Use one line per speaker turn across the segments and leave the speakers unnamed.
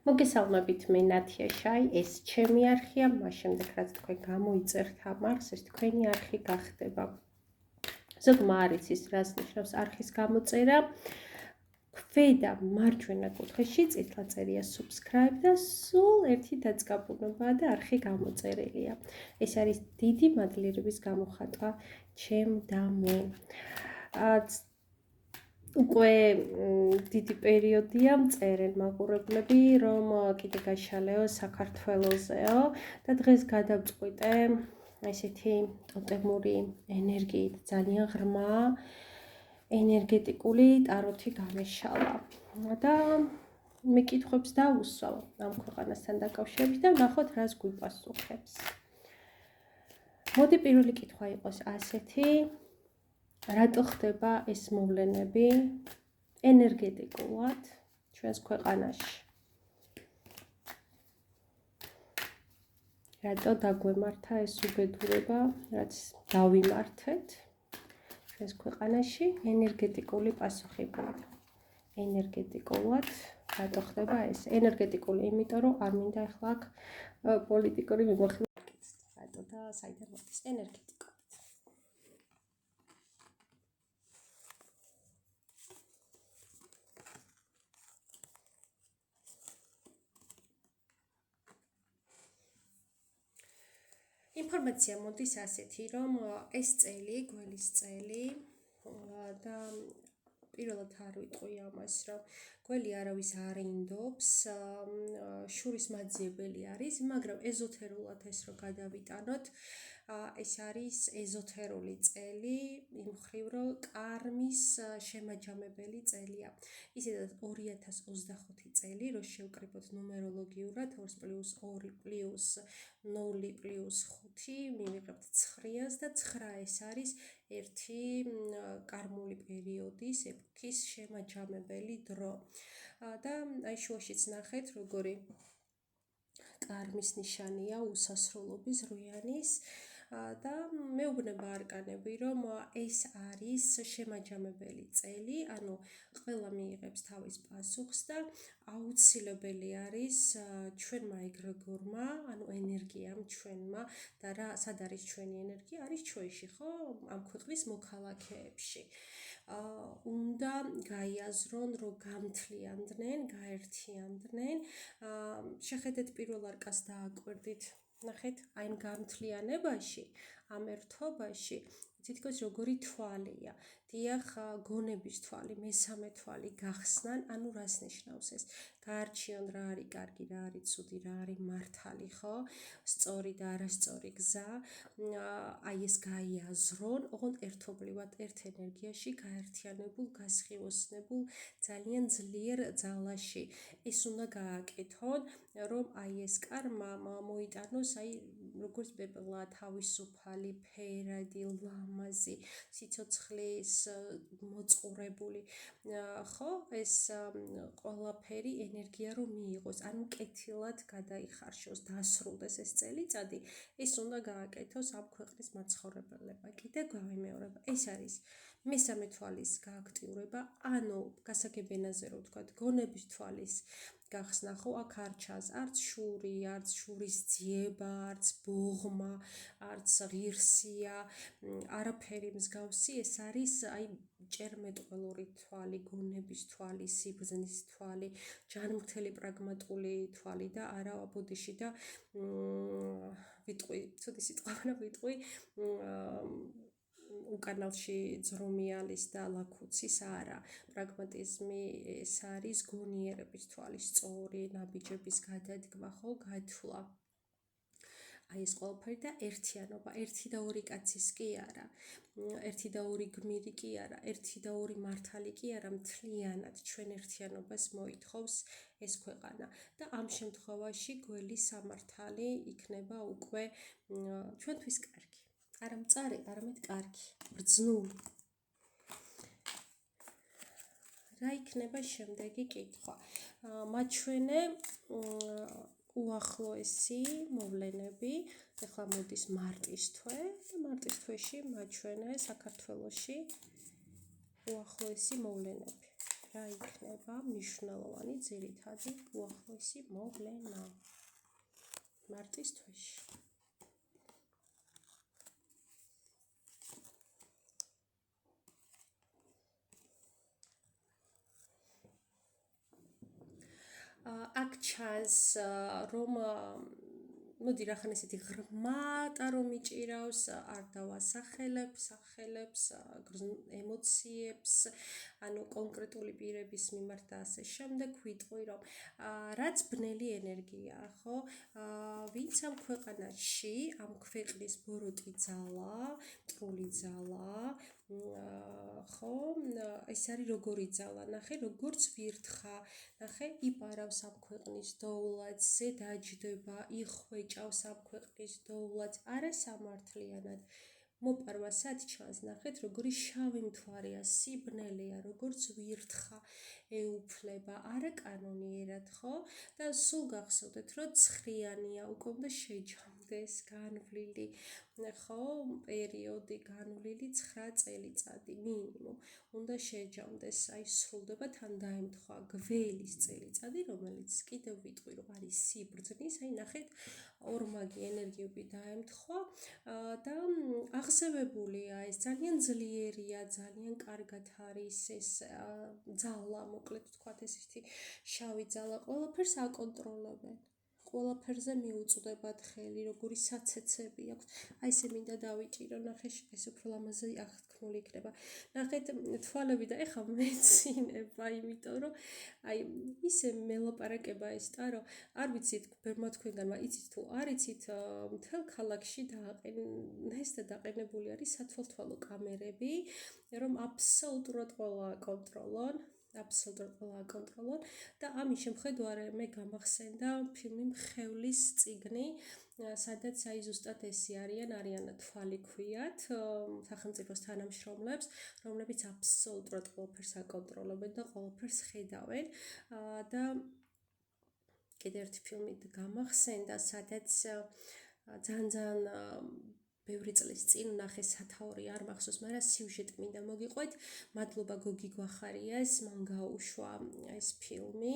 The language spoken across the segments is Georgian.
მოგესალმებით, მე ნათია შაი, ეს ჩემი არხია, მას შემდეგ რაც თქვენ გამოიწერთ ამ არხს, ეს თქვენი არხი გახდება. ზოგმა არ იცის, რას ნიშნავს არხის გამოწერა. ქვედა მარჯვენა კუთხეში წითლაწერია subscribe და სულ ერთი დაწყაბულებაა და არხი გამოწერილია. ეს არის დიდი მადლიერების გამოხატვა ჩემ და მე. უკვე დიდი პერიოდია მწერენ მაყურებლები, რომ კიდე გაშალეო საქართველოსეო და დღეს გადავწყვიტე ესეთი ტოტემური ენერგიით ძალიან ღრმა ენერგეტიკული ტაროთი გამეშალა და მიკითხვებს დავუსვავ ამ ქვეყანასთან დაკავშირებით და ნახოთ რას გვიპასუხებს. მოდი პირველი კითხვა იყოს ასეთი. რატო ხდება ეს მოვლენები ენერგეტიკულად ჩვენს ქვეყანაში? რატო დაგვემართა ეს უბედურება, რაც დავიმართეთ ჩვენს ქვეყანაში ენერგეტიკული პასუხებად? ენერგეტიკულად რატო ხდება ეს? ენერგეტიკული, იმიტომ რომ არ მინდა ახლა აქ პოლიტიკური მიმოხილვა ვაკეთოთ. რატო და საიდან მოდის ენერგეტიკა? ინფორმაცია მოდის ასეთი, რომ ეს წელი, გველის წელი და პირველად არ ვიტყვი ამას, რომ გველი არავის არ ინდობს, შურის მაძიებელი არის, მაგრამ ეზოთერულად ეს რო გადავიტანოთ, ეს არის ეზოთერული წელი, იმ მხრივ, რომ კარმის შემაჯამებელი წელია. ისედაც 2025 წელი, რო შევკრიბოთ ნუმეროლოგიურად 2+2 + 0 + 5, მივიღებთ 9-ს და 9 ეს არის ერთი კარმული პერიოდის ეპოქის შემაჯამებელი დრო. და აი შუაშიც ნახეთ, როგორი კარმის ნიშანია უსასრულობის რვიანის და მეუბნება არკანები, რომ ეს არის შემაჯამებელი წელი, ანუ ყველა მიიღებს თავის პასუხს და აუცილებელი არის ჩვენმა ეგრეგორმა, ანუ ენერგიამ ჩვენმა და რა სად არის ჩვენი ენერგია? არის ჩვენში, ხო? ამ ქვეყნის მოქალაქეებში. უნდა გაიაზრონ, რომ გამთლიანდნენ, გაერთიანდნენ. შეხედეთ პირველ არკას დააკვირდით. ნახეთ, აი ამ გამთლიანებაში, ამ ერთობაში თითქოს როგორი თვალია. დიახ, გონების თვალი, მესამე თვალი გახსნან, ანუ რას ნიშნავს ეს? გაარჩიონ რა არის კარგი, რა არის ცუდი, რა არის მართალი, ხო? სწორი და არასწორი გზა. აი ეს გაიაზრონ, ოღონდ ერთობლივად, ერთ ენერგიაში, გაერთიანებულ, გასხივოსნებულ, ძალიან ძლიერ ძალაში. ეს უნდა გააკეთონ, რომ აი ეს კარმა მოიტანოს, აი როგორც პეპლა, თავისუფალი, ფერადი, ლამაზი, სიცოცხლის მოწყურებული, ხო? ეს ყველაფერი ენერგია რომ მიიღოს, ანუ კეთილად გადაიხარშოს, დასრულდეს ეს წელიწადი, ეს უნდა გააკეთოს ამ ქვეყნის მაცხოვრებლებმა. კიდე გავიმეორებ, ეს არის მესამე თვალის გააქტიურება, ანუ გასაგებ ენაზე რო ვთქვათ, გონების თვალის გახსნა, ხო, აქ არ ჩანს არც შური, არც შურის ძიება, არც ბოღმა, არც ღირსია, არაფერი მსგავსი, ეს არის აი ჭერმეტყველური თვალი, გონების თვალი, სიბრძნის თვალი, ჯანმრთელი პრაგმატული თვალი და არა ბოდიში და ვიტყვი, ცუდი სიტყვა ვიტყვი, უკანალში ძრომიალის და ლაქუცის არა. პრაგმატიზმი ეს არის გონიერების თვალი, სწორი ნაბიჯების გადადგმა, ხო, გათვლა. აი ეს ყველაფერი და ერთიანობა, ერთი და ორი კაცის კი არა, ერთი და ორი გმირი კი არა, ერთი და ორი მართალი კი არა, მთლიანად ჩვენ ერთიანობას მოითხოვს ეს ქვეყანა და ამ შემთხვევაში გველი სამართალი იქნება უკვე ჩვენთვის კარგი. არა მწარე, არამედ კარგი, ბრძნული. რა იქნება შემდეგი კითხვა? მაჩვენე უახლოესი მოვლენები, ეხლა მოდის მარტის თვე და მარტის თვეში მაჩვენე საქართველოში უახლოესი მოვლენები. რა იქნება მნიშვნელოვანი ძირითადი უახლოესი მოვლენა მარტის თვეში. აქ ჩანს რომ მოდი რახან ესეთი ღრმა ტარო მიჭირავს, არ დავასახელებს, ემოციებს, ანუ კონკრეტული პირების მიმართ და ასე შემდეგ ვიტყვი, რომ რაც ბნელი ენერგიაა, ხო? ვინც ამ ქვეყანაში, ამ ქვეყნის ბოროტი ძალა, მტრული ძალა, ხო, ეს არის როგორი ძალა, ნახე, როგორც ვირთხა, ნახე, იპარავს ამ ქვეყნის დოულადს, ზედაჯდება, იხვეჭავს ამ ქვეყნის დოულადს, არა სამართლიანად. მოპარვა სად ჩანს, ნახეთ, როგორი შავი მთვარეა, სიბნელეა, როგორც ვირთხა, ეუფლება, არა კანონიერად, ხო? და სულ გახსოვდეთ, რომ ცხრიანია, უკვე უნდა შეჯამდეს განვლილი, ხო, პერიოდი განვლილი 9 წელიწადი მინიმუმ. უნდა შეჯამდეს, აი სრულდება თან დაემთხვა გველის წელიწადი, რომელიც კიდევ ვიტყვი, რომ არის სიბრძნის, აი ნახეთ, ორმაგი ენერგიები დაემთხვა და აღზევებულია ეს ძალიან ძლიერია, ძალიან კარგად არის ეს ძალა, მოკლედ ვთქვათ, ესეთი შავი ძალა, ყველაფერს აკონტროლებენ. ყველაფერზე მიუწვდებათ ხელი, როგორი საცეცები აქვს. აი ესე მინდა დავიჭირო, ნახე, ეს უფრო ლამაზი აღთქმული იქნება. ნახეთ, თვალები და ეხლა მეცინება, იმიტომ რომ აი ისე მელაპარაკება ეს ტარო, არ ვიცით, ბერმა თქვენგანმა იცით თუ არ იცით, მთელ ქალაქში დაყენებული არის სათვალთვალო კამერები, რომ აბსოლუტურად ყველა აკონტროლონ. და ამის შემხედვარე მე გამახსენდა ფილმი მხევლის წიგნი, სადაც აი ზუსტად ესე არიან თვალი ქვიათ სახელმწიფოს თანამშრომლებს, რომლებიც აბსოლუტურად ყველაფერს აკონტროლებენ და ყველაფერს ხედავენ და კიდევ ერთი ფილმი გამახსენდა, სადაც ძალიან ბევრი წლის წინ ნახე სათაური არ მახსოვს, მაგრამ სიუჟეტი მინდა მოგიყვეთ. მადლობა გოგი გვახარიას, მან გაუშვა ეს ფილმი.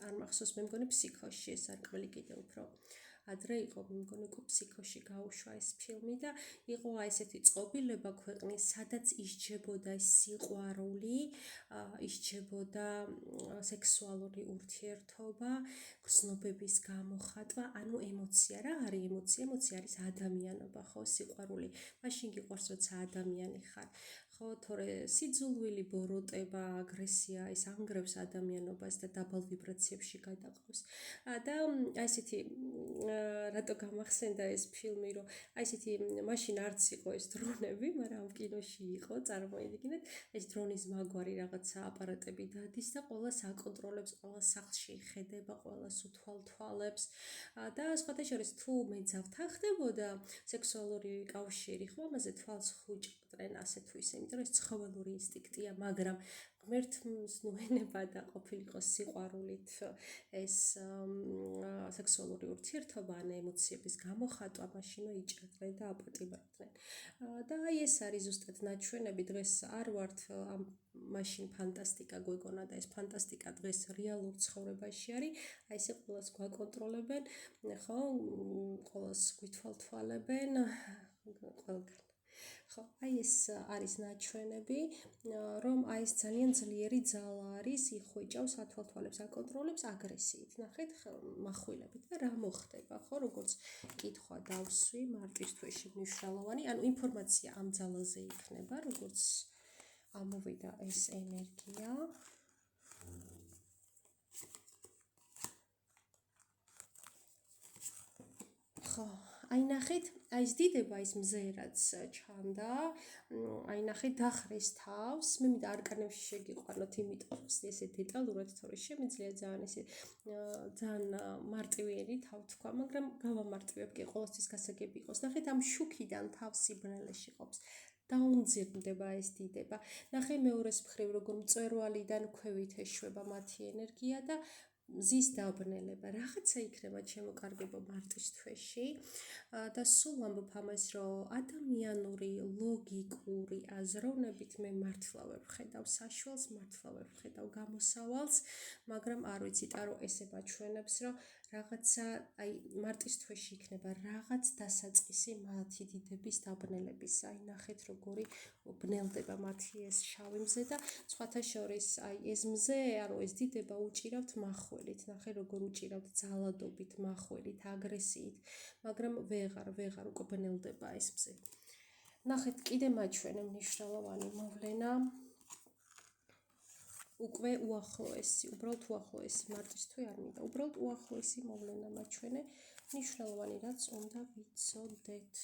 არ მახსოვს, მე მგონი ფსიქოში ეს არკველი კიდევ უფრო ადრე იყო, მე მგონი უკვე ფსიქოში გაუშვა ეს ფილმი და იყო ესეთი წყობილება ქვეყნის, სადაც ისჯებოდა სიყვარული, ისჯებოდა სექსუალური ურთიერთობა, გრძნობების გამოხატვა, ანუ ემოცია, რა არის ემოცია? ემოცია არის ადამიანობა, ხო, სიყვარული. მაშინ გიყვარს, როცა ადამიანი ხარ. ხო, თორე სიძულვილი, ბოროტება, აგრესია ის ანგრევს ადამიანობას და დაბალ ვიბრაციებში გადაყავს. და აი ესეთი რატო გამახსენდა ეს ფილმი, რომ აი ესეთი მაშინ არც იყო ეს დრონები, მაგრამ ამ კინოში იყო, წარმოიდგინეთ, ეს დრონის მაგვარი რაღაცა აპარატები დადის და ყველას აკონტროლებს, ყველა სახლში ხედება, ყველას უთვალთვალებს და სხვათა შორის თუ მეძავთა ხდებოდა სექსუალური კავშირი, ხო, ამაზე თვალს ხუჭდნენ ასე თუ ისე, იმიტომ რომ ეს ცხოველური ინსტინქტია, მაგრამ ღმერთმზნეობა და ყოფილიყო სიყვარულით ეს სექსუალური ურთიერთობა, ან ემოციების გამოხატვა, მაშინო იჭერდნენ და აპატიმრებდნენ. და აი ეს არის ზუსტად ნაჩვენები, დღეს არ ვართ ამ მაშინ ფანტასტიკა გვეგონა და ეს ფანტასტიკა დღეს რეალურ ცხოვრებაში არის, აი ესე ყველას გვაკონტროლებენ, ხო, ყველას გვითვალთვალებენ, ყველგან. ხო, აი ეს არის ნაჩვენები, რომ აი ეს ძალიან ძლიერი ძალა არის, იხვეჭავს, ათვალთვალებს, აკონტროლებს აგრესიით. ნახეთ, מחვილებით და რა მოხდება, ხო, როგორც კითხვა დავსვი მარტის თვეში მნიშვნელოვანი, ანუ ინფორმაცია ამ ძალაზე იქნება, როგორც ამოვიდა ეს ენერგია. ხო, აი ნახეთ, აი ეს დიდება, ის მზე რაც ჩანდა, აი ნახეთ, დახრეს თავს, მე მინდა არკანებში შეგიყვანოთ, იმიტომ ხსნი ესე დეტალურად, თორე შემიძლია ძალიან ესე ძალიან მარტივიერი თავ თქვა, მაგრამ გავამარტივებ კი ყოველთვის გასაგები იყოს. ნახეთ, ამ შუქიდან თავს სიბნელეში ყოფს. დაუნძირდება ეს დიდება. ნახე მეორეს მხრივ, როგორ მწვერვალიდან ქვევით ეშვება მათი ენერგია და მზის დაბრნელება რაღაცა იქნება ჩემოკარგებო მარტის თვეში და სულ ვამბობ ამას, რომ ადამიანური ლოგიკური აზროვნებით მე მართლა ვერ ვხედავ საშუალს, მართლა ვერ ვხედავ გამოსავალს, მაგრამ არ ვიცით, რომ ესე მაჩვენებს, რომ რაღაცა აი მარტის თვეში იქნება რაღაც დასაწყისი მათი დიდების დაბრნელების. აი ნახეთ როგორი ბნელდება მათი ეს შავი მზე და სხვათა შორის აი ეს მზე, ეს დიდება უჭირავთ მახველით. ნახე როგორ უჭირავთ ძალადობით, მახველით, აგრესიით, მაგრამ ვეღარ უკვე ბნელდება ეს მზე. ნახეთ კიდე მაჩვენე მნიშვნელოვანი მოვლენა. უკვე უახლოესი, უბრალოდ უახლოესი მარტის თვე არ მინდა, უბრალოდ უახლოესი მოვლენა მაჩვენე, მნიშვნელოვანი რაც უნდა ვიცოდეთ.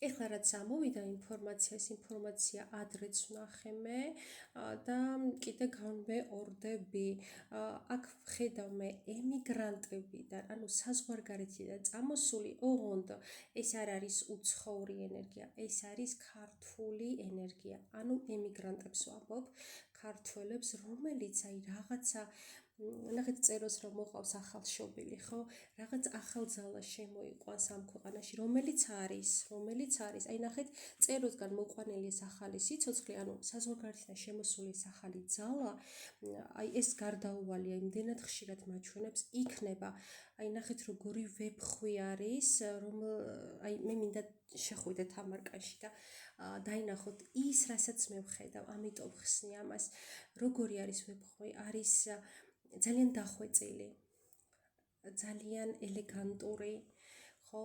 ეხლა რაც ამოვიდა ინფორმაცია, ეს ინფორმაცია ადრეც ვნახე მე და კიდე განვეორდები. აქ ვხედავ მე ემიგრანტებიდან, ანუ საზღვარგარეთიდან წამოსული, ოღონდ ეს არ არის უცხოური ენერგია, ეს არის ქართული ენერგია, ანუ ემიგრანტებს ვამბობ, ქართველებს, რომელიც აი რაღაცა ნახეთ წეროს რომ მოყავს ახალშობილი, ხო? რაღაც ახალ ძალას შემოიყვანს ამ ქვეყანაში, რომელიც არის, აი ნახეთ, წეროსგან მოყვანილი ეს ახალი სიცოცხლე, ანუ საზღვარგარეთიდან შემოსული ეს ახალი ძალა, აი ეს გარდაუვალია, იმდენად ხშირად მაჩვენებს, იქნება, აი ნახეთ როგორი ვებხვი არის, რომ აი მე მინდა შეხვიდეთ ამ არკანში და დაინახოთ ის, რასაც მე ვხედავ, ამიტომ ხსნი ამას, როგორი არის ვებხვი, არის ძალიან დახვეწილი, ძალიან ელეგანტური, ხო,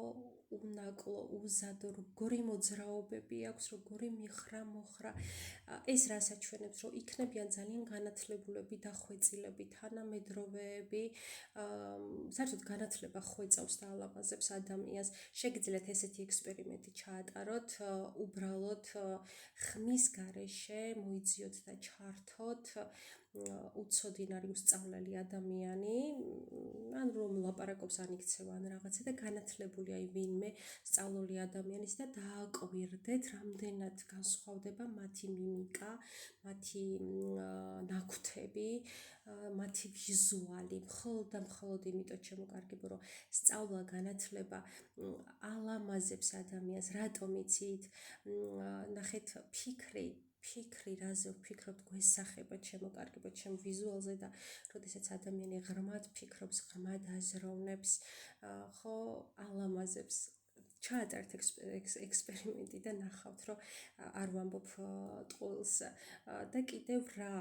უნაკლო, უზადო, როგორი მოძრაობები აქვს, როგორი მიხრა-მოხრა. ეს რას აჩვენებს, რომ იქნებიან ძალიან განათლებულები, დახვეწილები, თანამედროვეები, საერთოდ განათლება ხვეწავს და ალამაზებს ადამიანს. შეგიძლიათ ესეთი ექსპერიმენტი ჩაატაროთ, უბრალოდ ხმის გარეშე მოიძიოთ და ჩართოთ უცოდინარი უსწავლელი ადამიანი, ან რომ ლაპარაკობს ან იქცევა ან რაღაცა და განათლებული აი ვინმე სწავლული ადამიანის და დააკვირდეთ, რამდენად განსხვავდება მათი მიმიკა, მათი ნაქვთები, მათი ვიზუალი, მხოლოდ იმიტომ შემოკარგებო, რომ სწავლა, განათლება ალამაზებს ადამიანს, რატომ იცით? ნახეთ, ფიქრი, რაზე ვფიქრობთ, გვესახება შემოკარგებო ჩემ ვიზუალზე და როდესაც ადამიანი ღრმად ფიქრობს, ღრმად აზროვნებს, ხო, ალამაზებს. ჩაატარეთ ექსპერიმენტი და ნახავთ, რომ არ ვამბობ ტყუილს და კიდევ რა,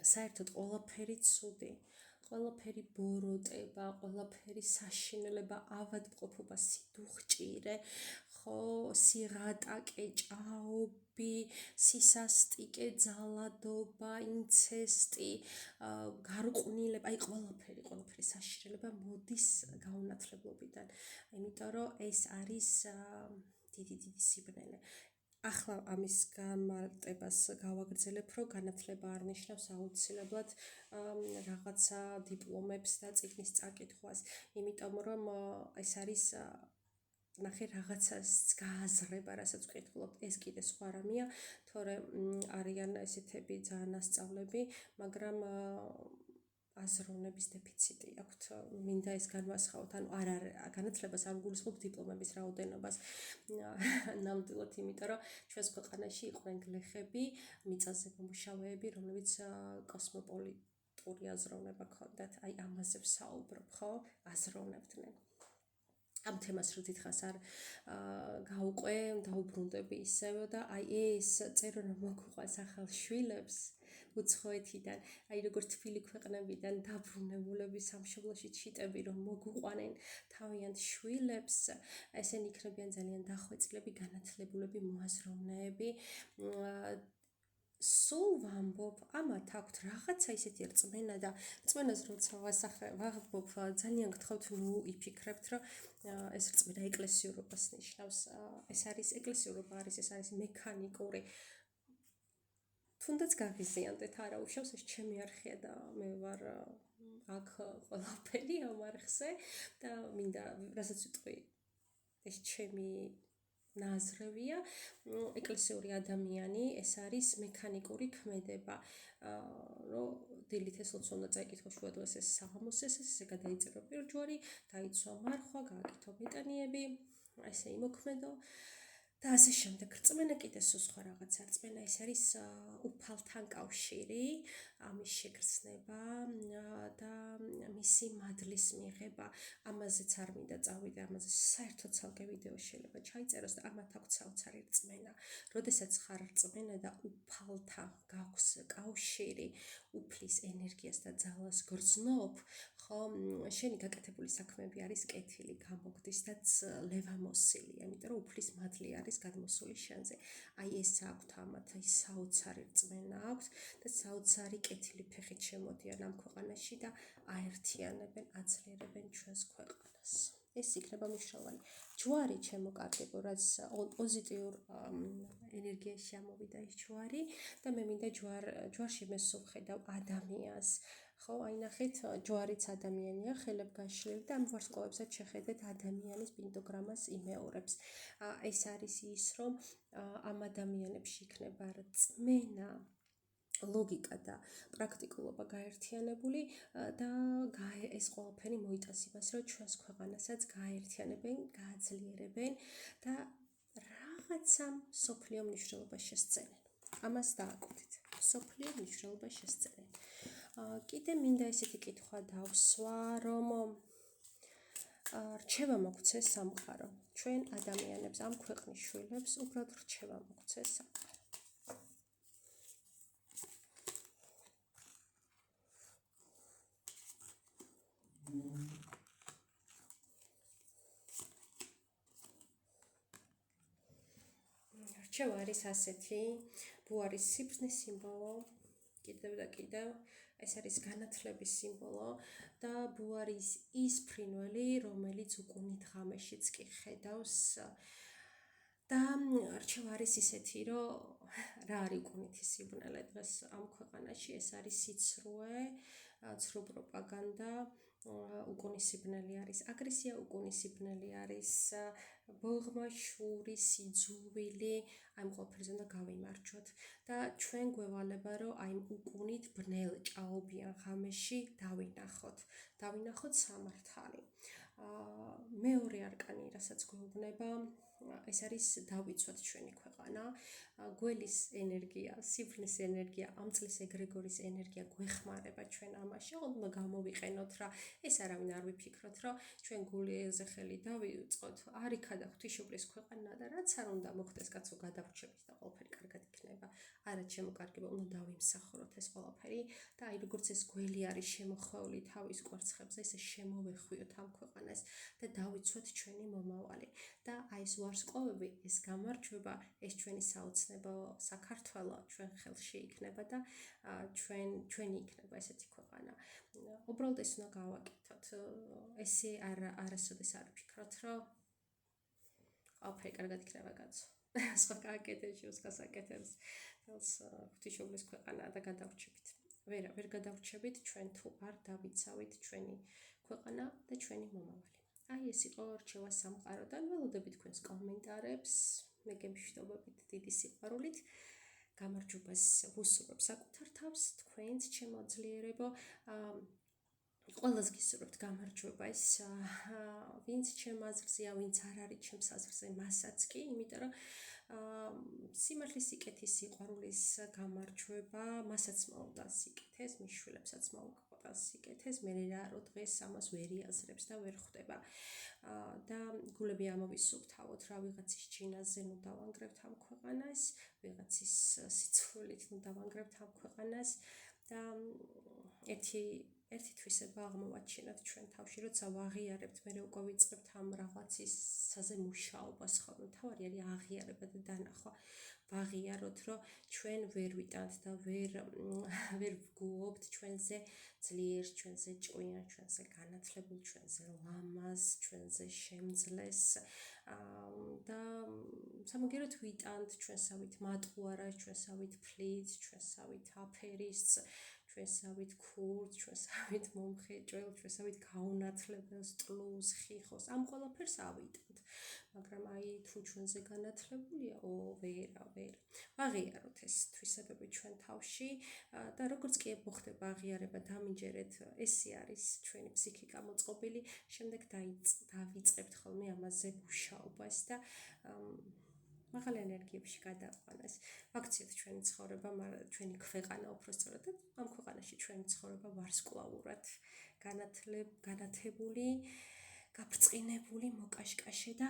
საერთოდ ყველაფერი ცუდი, ყველაფერი ბოროტება, ყველაფერი საშინელება, ავადმყოფობა, სიდუხჭირე, ხო, სიღატაკე, ჭაობი, სისასტიკე, ძალადობა, ინცესტი, გარყვნილება, აი ყველაფერი საშინელება მოდის გაუნათლებლობიდან, იმიტომ რომ ეს არის დიდი სიბნელე. ახლა ამის განმარტებას გავაგრძელებ, რომ განათლება არ ნიშნავს აუცილებლად რაღაცა დიპლომებს და წიგნის წაკითხვას, იმიტომ რომ ეს არის ნახე რაღაცას გააზრება, რასაც ვკითხულობთ, ეს კიდე სხვა რამეა, თორე არიან ესეთები ძალიან ასწავლები, მაგრამ აზროვნების დეფიციტი აქვთ, მინდა ეს განვასხვაოთ, ანუ არ განათლებას არ გულისხმობ დიპლომების რაოდენობას, ნამდვილად, იმიტომ რომ ჩვენს ქვეყანაში იყვნენ გლეხები, მიწაზე მომუშავეები, რომლებიც კოსმოპოლიტური აზროვნება ჰქონდათ, აი ამაზე ვსაუბრობ, ხო, აზროვნებდნენ. ამ თემას რო დიდხანს არ გავუყვე, დაუბრუნდები ისევ და აი ეს წერო რომ მოგვიყვანს ახალ შვილებს უცხოეთიდან, აი როგორ თბილი ქვეყნებიდან დაბრუნებულები სამშობლოში ჩიტები რომ მოგვიყვანენ თავიანთ შვილებს, ესენი იქნებიან ძალიან დახვეწილები, განათლებულები, მოაზროვნეები. სულ ვამბობ, ამათ აქვთ რაღაცა ისეთი რწმენა და რწმენას როცა ვაღბობ, ძალიან გთხოვთ, ნუ იფიქრებთ, რომ ეს რწმენა ეკლესიურობას ნიშნავს. ეს არის ეკლესიურობა, ეს არის მექანიკური. თუნდაც გაღიზიანდეთ, არა უშავს, ეს ჩემი არხია და მე ვარ აქ ყველაფერი ამ არხზე და მინდა, რასაც ვიტყვი, ეს ჩემი ნაზრევია, ეკლესიური ადამიანი ეს არის მექანიკური ქმედება, რომ დილით ეს ლოცვა უნდა წაიკითხო, შუადღეს ეს საღამოს ესე გადაიწერო პირჯვარი, დაიცვა მარხვა, გააკეთო მეტანიები, ესე იმოქმედო და ასე შემდეგ. რწმენა კიდე სულ სხვა რაღაცა. რწმენა ეს არის უფალთან კავშირი, ამის შეგრძნება და მისი მადლის მიღება. ამაზეც არ მინდა წავიდე, ამაზე საერთოდ ცალკე ვიდეო შეიძლება ჩაიწეროს და ამათ აქვს საოცარი რწმენა. როდესაც ხარ რწმენა და უფალთან გაქვს კავშირი, უფლის ენერგიას და ძალას გრძნობ, ხო, შენი გაკეთებული საქმეები არის კეთილი, გამოგდის და ლევამოსილია, იმიტომ რომ უფლის მადლი არის გადმოსული შენზე. აი ეს აქვთ ამათ, აი საოცარი რწმენა აქვთ და საოცარი კეთილი ფეხით შემოდიან ამ ქვეყანაში და აერთიანებენ, აძლიერებენ ჩვენს ქვეყანას. ეს იქნება მნიშვნელოვანი. ჯვარი ჩემო კარგებო, რაც პოზიტიურ ენერგიაში ამოვიდა ეს ჯვარი და მე მინდა ჯვარში მე სულ ხედავ ადამიანს. ხო, აი ნახეთ, ჯვარიც ადამიანია, ხელებ გაშლილი და ამ ვარსკვლავებსაც შეხედეთ ადამიანის პინტოგრამას იმეორებს. ეს არის ის, რომ ამ ადამიანებში იქნება რწმენა, ლოგიკა და პრაქტიკულობა გაერთიანებული და ეს ყველაფერი მოიტანს იმას, რომ ჩვენს ქვეყანასაც გააერთიანებენ, გააძლიერებენ და რაღაცა სოფლიო მნიშვნელობას შესწენენ. ამას დააკვირდით. სოფლიო მნიშვნელობას შესწენენ. კიდე მინდა ესეთი კითხვა დავსვა, რომ რჩევა მოგვცეს სამყარო. ჩვენ ადამიანებს, ამ ქვეყნის შვილებს უბრალოდ რჩევა მოგვცეს სამყარო. რჩევა არის ასეთი, ბუ არის სიბრძნის სიმბოლო, კიდევ და კიდევ, ეს არის განათლების სიმბოლო და ბუ არის ის ფრინველი, რომელიც უკუნით ღამეშიც კი ხედავს და რჩევა არის ისეთი, რომ რა არის უკუნითი სიბნელე დღეს ამ ქვეყანაში, ეს არის სიცრუე, ცრუ პროპაგანდა, უკუნისიბნელი არის აგრესია, უკუნისიბნელი არის ბოღმა, შური, სიძულვილი, აი ამ ყველაფერზე უნდა გავიმარჯვოთ და ჩვენ გვევალება, რომ აი უკუნით ბნელ ჭაობიან ღამეში დავინახოთ სამართალი. მეორე არკანი, რასაც გვეუბნება, ეს არის დავიცვათ ჩვენი ქვეყანა, გველის ენერგია, სიფრნის ენერგია, ამ წლის ეგრეგორის ენერგია გვეხმარება ჩვენ ამაში, უნდა გამოვიყენოთ რა, ეს არავინ არ ვიფიქროთ, რომ ჩვენ გულზე ხელი დავიწყოთ, არ იქადა ღვთისმშობლის ქვეყანა და რაც არ უნდა მოხდეს, კაცო გადავრჩებით და ყველაფერი კარგად იქნება. არა ჩემო კარგებო, უნდა დავიმსახუროთ ეს ყველაფერი და აი როგორც ეს გველი არის შემოხვეული თავის კვერცხებზე, ესე შემოვეხვიოთ ამ ქვეყანას და დავიცვათ ჩვენი მომავალი. და აი ეს ვარსკვლავები, ეს გამარჯვება, ეს ჩვენი საოცნებო საქართველო ჩვენ ხელში იქნება და ჩვენი იქნება ესეთი ქვეყანა. უბრალოდ ეს უნდა გავაკეთოთ. ესე არასოდეს არ ვფიქრობთ, რომ ყველაფერი კარგად იქნება, კაცო. სხვა გააკეთებს, სხვა საკეთებს. თელს ღვთისმშობლის ქვეყანა და გადავრჩებით. ვერ გადავრჩებით ჩვენ თუ არ დავიცავით ჩვენი ქვეყანა და ჩვენი მომავალი. აი ეს იყო რჩევა სამყაროდან. ველოდებით თქვენს კომენტარებს. მე გემშვიდობებით დიდი სიყვარულით. გამარჯვებას ვუსურვებ საკუთარ თავს, თქვენს შემოძლიერებო. ყველას გისურვებთ გამარჯვება ის ვინც ჩემ აზრზეა, ვინც არ არის ჩემს აზრზე, მასაც კი, იმიტომ რომ სიმართლის, სიკეთის, სიყვარულის გამარჯვება მასაც მოუდა სიკეთეს, მის შვილებსაც მოუყვება სიკეთეს, მე რა რო დღეს ამას ვერ იაზრებს და ვერ ხვდება და გულები ამოვისუფთავოთ, რა ვიღაცის ჯინაზე ნუ დავანგრევთ ამ ქვეყანას, ვიღაცის სიცრუელით ნუ დავანგრევთ ამ ქვეყანას და ერთი თვისება აღმოვაჩინოთ ჩვენ თავში, როცა ვაღიარებთ, მე უკვე ვიწყებთ ამ რაღაცისაზე მუშაობას, ხოლმე თავარი არის აღიარება და დანახვა. ვაღიაროთ, რომ ჩვენ ვერ ვიტანთ და ვერ ვგუობთ ჩვენზე ძლიერს, ჩვენზე ჭკვიან, ჩვენზე განათლებულ, ჩვენზე ლამაზ, ჩვენზე შემძლეს და სამაგიეროდ ვიტანთ ჩვენსავით მატყუარას, ჩვენსავით ფლიც, ჩვენსავით აფერისს, ჩვენსავით ქურდს, ჩვენსავით მომხეჭველს, ჩვენსავით გაუნათლებელს, ტლუს, ხიხოს, ამ ყველაფერს ავიტანთ. მაგრამ აი თუ ჩვენზე განათლებულია, ვერა. ვაღიაროთ ეს თვისებები ჩვენ თავში და როგორც კი მოხდება აღიარება, დამინჯერეთ, ესე არის ჩვენი ფსიქიკა მოწყობილი, შემდეგ დავიწყებთ ხოლმე ამაზე მუშაობას და მაღალ ენერგიებში გადაყვანას. ვაქციოთ ჩვენი ცხოვრება, ჩვენი ქვეყანა უბრალოდ და ამ ქვეყანაში ჩვენი ცხოვრება ვარსკვლავურად განათებული, გაბრწყინებული, მოკაშკაშე და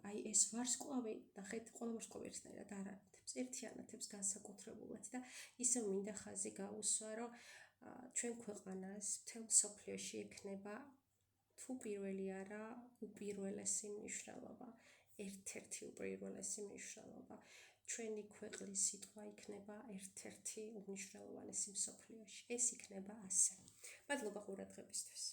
აი ეს ვარსკვლავი, ნახეთ, ყველა ვარსკვლავი ერთნაირად არ ანათებს, ერთი ანათებს განსაკუთრებულად და ისევ მინდა ხაზი გაუსვა, რომ ჩვენ ქვეყანას მთელ მსოფლიოში ექნება თუ პირველი არა, უპირველესი მნიშვნელობა. ერთ-ერთი უპირველესი მნიშვნელობა. ჩვენი ქვეყნის სიტყვა იქნება ერთ-ერთი უმნიშვნელოვანესი მსოფლიოში. ეს იქნება ასე. მადლობა ყურადღებისთვის.